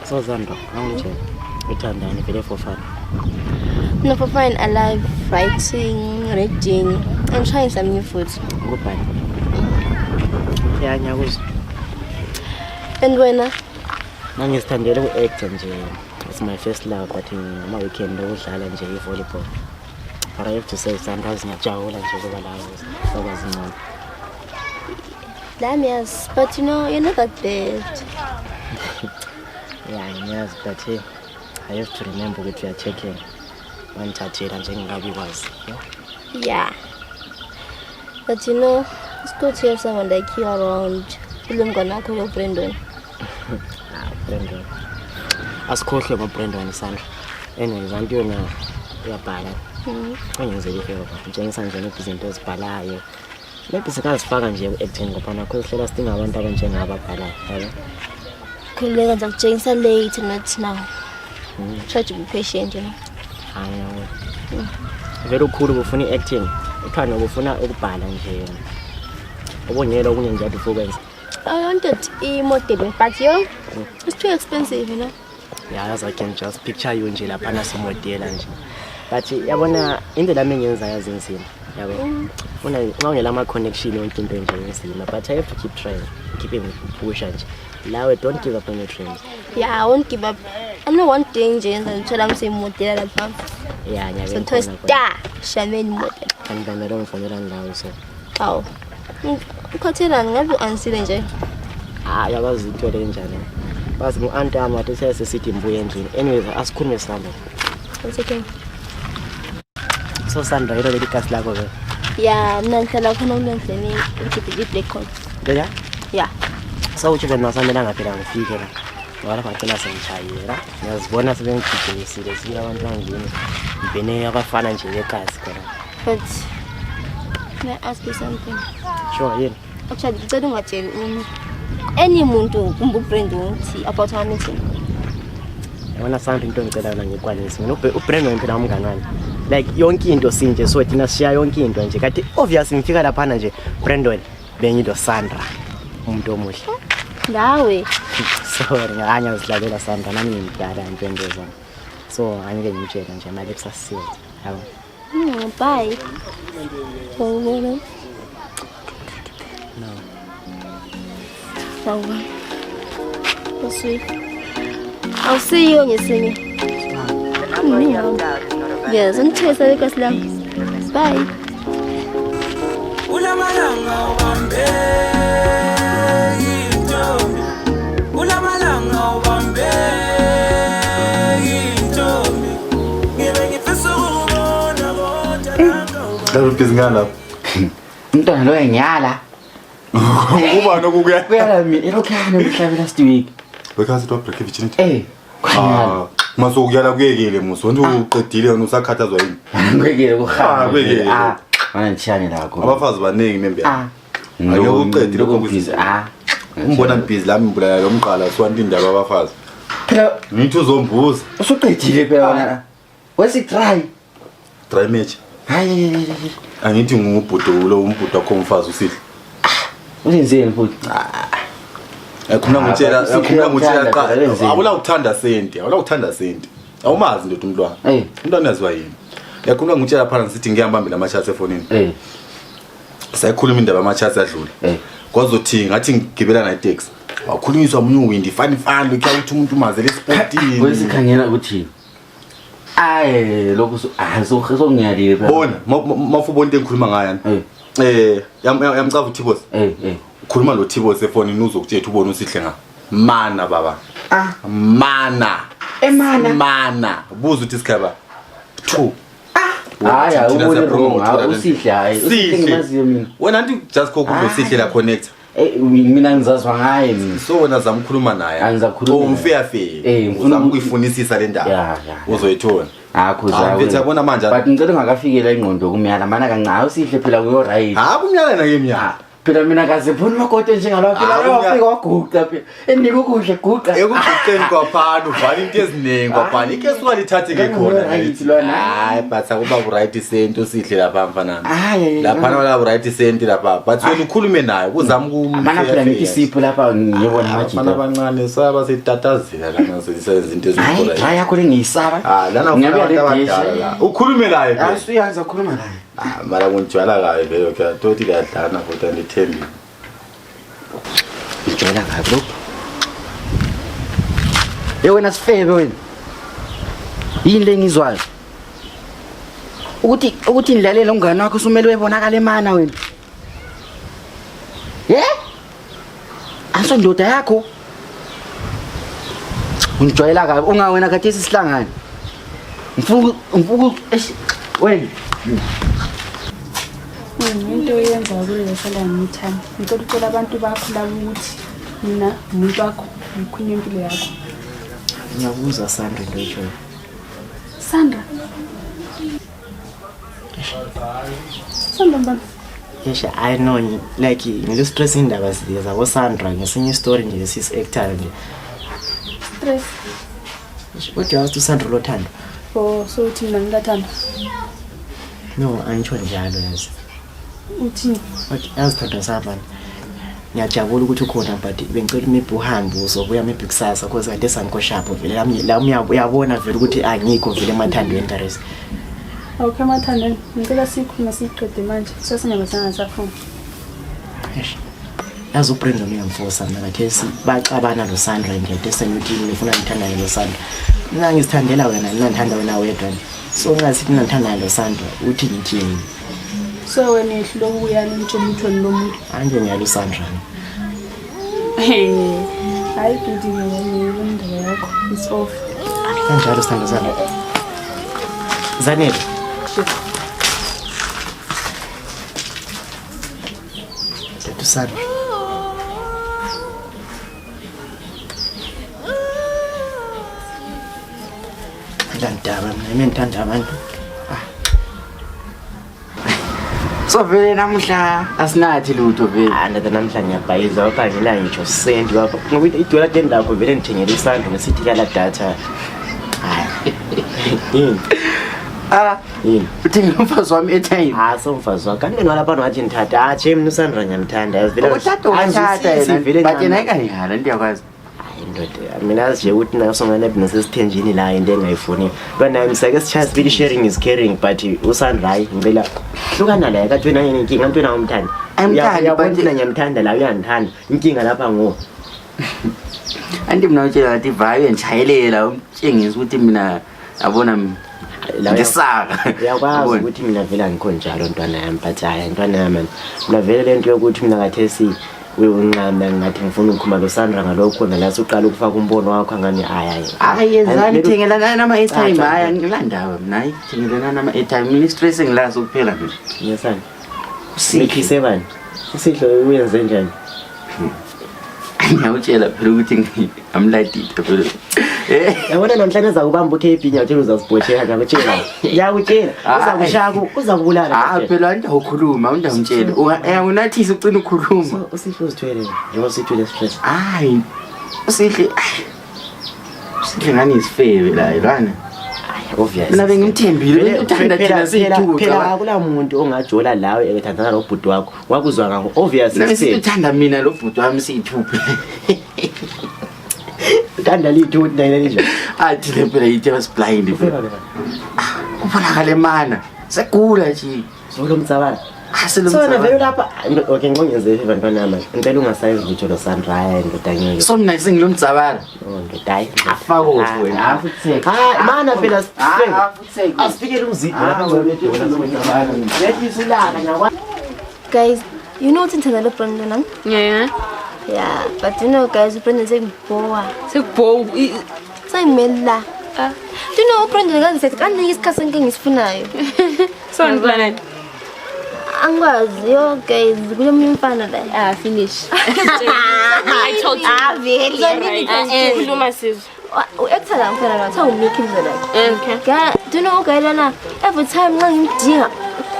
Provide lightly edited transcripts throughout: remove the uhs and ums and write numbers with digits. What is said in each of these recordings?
So Sandra, angitshela uthandani vele for fun. No, for fun, I love writing, reading, and trying some new foods. Ukubhala. Yeah, ngiyakuza. And when Mangisithandela uku-act nje. It's my first love, but ngama weekend ukudlala nje i-volleyball. But I have to say sometimes ngiyajabula nje kuba la ukwazi ngcono. damn yes, but you know, you're not that bad. Yeah, yes, but hey, I have to remember that we are checking one tatira njengabi was. Yeah. But you know, it's good to have someone like you around. I'm gonna call you Brandon. Brandon. Asikhohle ngoBrandon Sandra. Anyways, antiyona uyabhala. Kungenzeki ke baba. Njengisandleni izinto ezibhalayo. Maybe sikazifaka nje ku-acting ngoba nakho sihlela sidinga abantu abanjengaba abhalayo, yabo. Khuleka ngizakutshengisa late, not now. Try to be patient, you know. Hayi. Vele ukhulu ufuna i-acting. Uthanda ukufuna ukubhala nje. Ubonyela okunye nje before kwenza. I wanted modeling, but you know, it's too expensive, you know. Yeah, as I can just picture you nje lapha nasemodela nje. But yabona indlela mengenzayo zinzima, yabo. Una ngawunela ama connection yonke into nje enzima, but I have to keep trying, keeping push nje. Lawe don't give up on your dreams. Yeah, I won't give up. I'm not one thing nje until I'm saying model lapha. Yeah, nyabe. So to star, Shaman model. Kanibamela umfonela ndawo so. Aw. Ukhathela ngabe uansile nje. Yabazi into le njani. Bazi mu-aunty ami wathi sesithi mbuye endlini. Anyways, asikhulume Sandra. It's okay. So Sandra, yilo leli kasi lakho ke. Yeah, mina ngihlala khona kulendlini ukuthi Black Court. Yeah? Yeah. So uthi wena wasamela phela ngifike la. Wala facela sengishayela. Ngiyazibona sebengigijimisile sika abantu bangini. Ngibene yakafana nje lekasi khona. But may I ask you something? Sure, yini? Actually, ngicela ungatsheli any muntu kumbe uBrandon uthi about our meeting. Yabona Sandra into ngicela yona ngikwanisi. Mina uBrandon impela umngani wami. Like yonke into sinje so thina siya yonke into nje kanti obviously ngifika lapha nje Brandon bengido Sandra umuntu omuhle. Ndawe. Sorry nganya usidlalela Sandra nami ngimdala ngipendeza. So angeke ngitshela nje manje kusasiwe. Yabo. Bye. Oh, no. So, that's sweet. I'll see you on your singing. Yes, and cheers, I guess. Bye. Ngizingana umntwana lo enyala kuba nokuya kuyala mina elokhana mhlawumbe last week because it was virginity khanyala maso ukuyala kuyekile muso wonke uqedile wena usakhathazwa yini ngekile kuhamba kwekile mana nchane lakho abafazi baningi membe ake uqedile busy umbona busy lami mbulala lomqala siwanti indaba abafazi phela ngithi uzombuza usuqedile phela wena wesi try match hayi angithi ngubhudo lo umbhudo wakho umfazi usihle uzenzeni futhi yakhuluma ngutshela qa awula uthanda senti awumazi ndoda umntwana umntwana yazwa yini yakhuluma ngutshela phana sithi ngiyambambela ama-chats efonini sayikhuluma indaba ama-chats adlule kwazothi ngathi ngigibelana itaxi wakhulunyiswa munye uwindi fani lokhu ukuthi umuntu umazele esportini wesikhangela ukuthi lokho sokungiyalile phela bona mawufubona into engikhuluma ngayo yamcava uThibos ukhuluma lo Thibos efonini uzokuthetha ubone usihle nga mana baba mana buza uthi sikhaba 2 hayi ubone usihle hayi usihle ngimaziyo mina wena anti just kokulo sihle la connect mina ngizazwa ngaye mina so wena zamkhuluma naye angizakhuluma umfair ngifuna ukuyifunisisa le ndaba uzoyithola akho yabona manje but ngicela ungakafikela ingqondo kumyala mana kancane usihle phela kuyo right kumyala na kemyala phela mina kaziphuni makote njengalokho phela uyafika waguqa phela enika ukudla guqa ekuguqeni kwaphana uvala into eziningi kwaphana ike suka lithathe ke khona hayi but akuba ku right sento sihle lapha mfana lapha wala ku right sento lapha but wena ukhulume naye uzama mana phela ngithi sipho lapha ngiyabona majita abafana abancane saba sitatazela lana senza izinto ezikhola hayi yakho lengiyisaba lana ufuna abantu abadala la ukhulume naye phela uyazi ukhuluma naye mara ngijwala kahle vele ke tothi kuyadlana kodwa ndithembi ngijwala kahle lo wena sifebe wena yini lengizwayo ukuthi indlalele umngane wakho usumele webonakala emana wena asondoda yakho ungijwayela kabi ungawena kade sisihlangane mfuku wena into oyenza kule sala ngithanda ngicela ucela abantu bakho la ukuthi mina umuntu wakho ngikhuluma impilo yakho ngiyabuza Sandra into etshoyo Sandra mbona yes I know like ngile stress indaba zabo Sandra ngesinye story nje sis actor nje stress what you have to Sandra lothando so uthi mina ngilathanda no angitsho njalo yazi uthini azithatha sabani ngiyajabula ukuthi ukhona but bengicela maybe uhambe uzobuya maybe kusasa because kade sankoshapho vele la uyabona vele ukuthi angikho vele emathandweni interest okay emathandweni ngicela sikhuluma siqede manje sesingabasanga safuna yazi uBrenda uyamfosa mina kathesi baxabana lo Sandra ngede senyuthi ngifuna ngithandane lo Sandra mina ngizithandela wena ngithanda wena wedwa so ngasithi ngithanda lo Sandra uthi ngithini so wena ehlule ukuyana emtshomuthweni lomuntu anje ngiyalo Sandra hayi bidi ngiyindaba yakho it's off kanjalo Sandra Zanele to Sandra ndandaba mina ngithanda abantu so vele namhla asinathi lutho vele ndathi namhla ngiyabhayiza waphangela ngitsho send lapha ngoba idola deni lakho vele ngithengele iSandra ngesithi kala data hayi yini uthini umfazi wami airtime so mfazi wakho kanti wena lapha wathi ngithatha che mina uSandra ngiyamthanda yazi vele uthatha yena but yena ayikayala ndiyakwazi ndoda mina nje uthi naso ngane nesithenjini la into engayifuni bana imsake sichase video sharing is caring but uSandra hayi ngicela hlukana la kathi wena yini inkinga mntwana ngomthanda yabona mina ngiyamthanda la uyangithanda inkinga lapha ngo anti mina utshela ngathi vayo ngichayelela umtshengisa ukuthi mina yabona ngisaka uyakwazi ukuthi mina vela ngikho njalo ntwana yami but hayi ntwana yami mina vele lento yokuthi mina ngathesi unqamba ngathi ngifuna ukukhuluma lo Sandra ngalokho nala uqala ukufaka umbono wakho angani ayenzani thengelana nama airtime haya ngilandawa mina thengelana nama airtime mina stress ngilazo kuphela nje yesana usihle usihle uyenze njani ngiyawutshela phela ukuthi amladita phela yabona namhlanje zakubamba uThebi nyathela uzasibotshela ngakutshela ngiyakutshela uzakushaka uzakubulala phela andawukhuluma undamtshela unathisa ucina ukukhuluma usihle uzithwele njengoba sithwele stress hayi usihle ngani isifebe la yilwana obvious mina bengimthembile uthanda thina siyithuka phela akula muntu ongajola lawe ekuthandana lo bhuti wakho wakuzwa ngakho obvious sithanda mina lo bhuti wami siyithuphe uthanda lithu uthi nayena nje athi le phela yithi wasblind ubonakala emana segula nje solo mtsabana aselomtsabana vele lapha okay ngongeze bantwana manje ngicela ungasayizi ukuthi lo Sandra hayi ndodanyeke so mina singilomtsabana ndodayi afako wena afutheka mana phela asifikele umzimba lapha ngomtsabana guys, you know what's in the Brenda? Yeah, but you know guys, Brenda is boa. So bow So mela. Do you know Brenda guys said can you discuss something is funayo? so planet Angwazi yo guys, kulo mfana la. Finish. I told you. Kuluma sizwe. Uyakuthanda mfana la, thawu make imizela. Okay. Do you know guys lana every time ngangidinga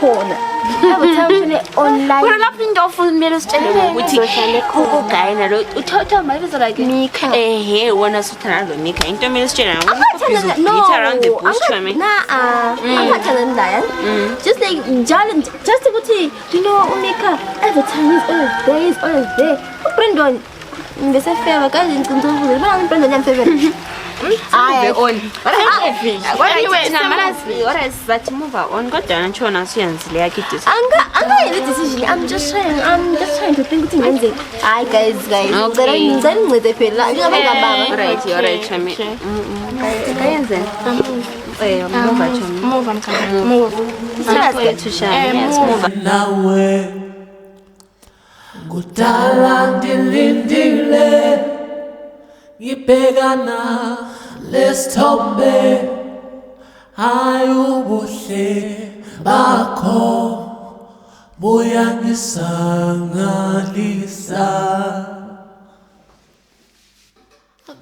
khona Advertise online. Wena lapho into ofuna usitshele ukuthi uguy nalo uthatha mayibizo like Mika. wona suthana lo Mika. Into emele usitshele I'm not telling that. No, beat around the bush I'm chami. not, I'm not telling that. Just like just to go to you know Mika. Advertise always there. Brandon, this is fair. Guys, in control. Brandon, I'm favorite. Move on. What is that move on? Got down and shown us yenzile yakhe. I'm not in a decision. I'm just trying to think things. Hi guys. Okay. Then with the pill. Alright, chami. Kayenze. Move on, chami. Move. Let's get to shine. Yes, move. Nawe kudala ndilindile ngibhekana lesithombe hayi ubuhle bakho buyangisangalisa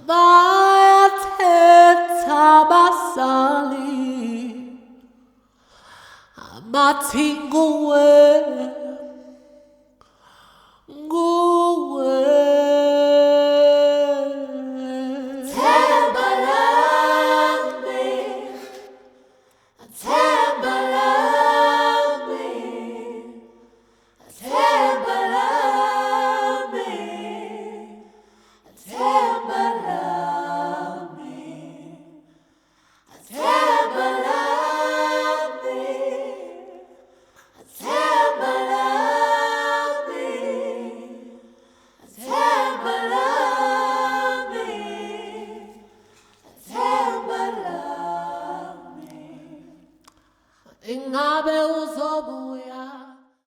bayathetha abazali abathi nguwe ingabe uzobuya